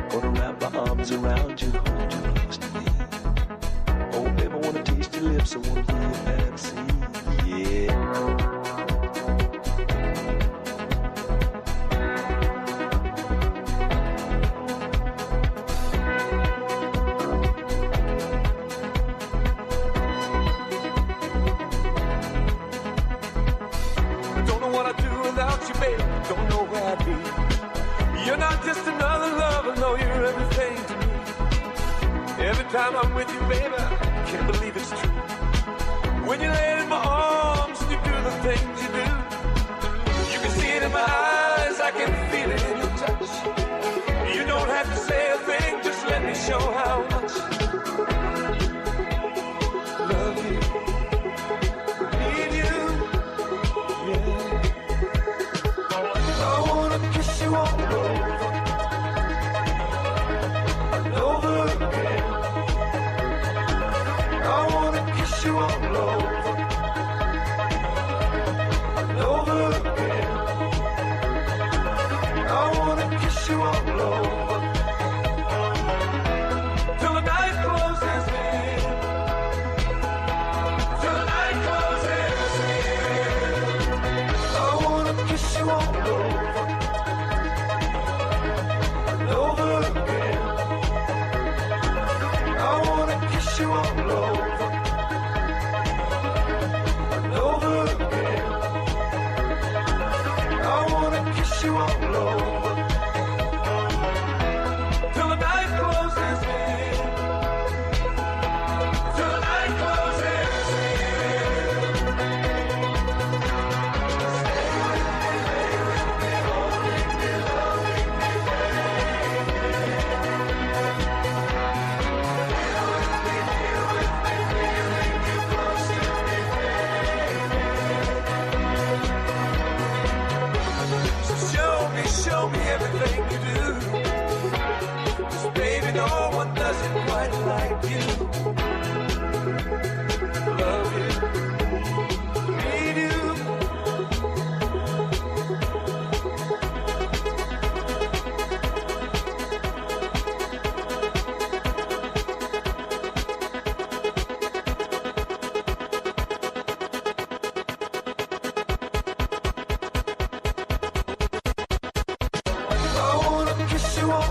Gonna wrap my arms around you, hold you close to me. Oh, baby, I wanna taste your lips, I wanna be your fantasy. Yeah. Don't know what I'd do without you, baby. Don't know where I'd be. You're not just another lover, no, you're everything to me. Every time I'm with you, baby, I can't believe it's true. When you lay in my arms and you do the things you do, you can see it in my eyes, I can feel it in your touch. You don't have to say a thing, just let me show how much love you, need you, yeah. I wanna kiss you all over again. I wanna kiss you all over again. I wanna kiss you all over till the night closes in. Till the night closes in. I wanna kiss you all over again. I wanna kiss you all over again. I wanna kiss you all over till the night closes in. Till the night closes show me everything you do. 'Cause baby, no one does it quite like you. Love you, need you. I wanna kiss you all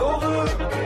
over again.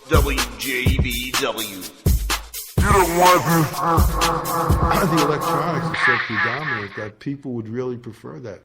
WJBW. The electronics are so predominant that people would really prefer that.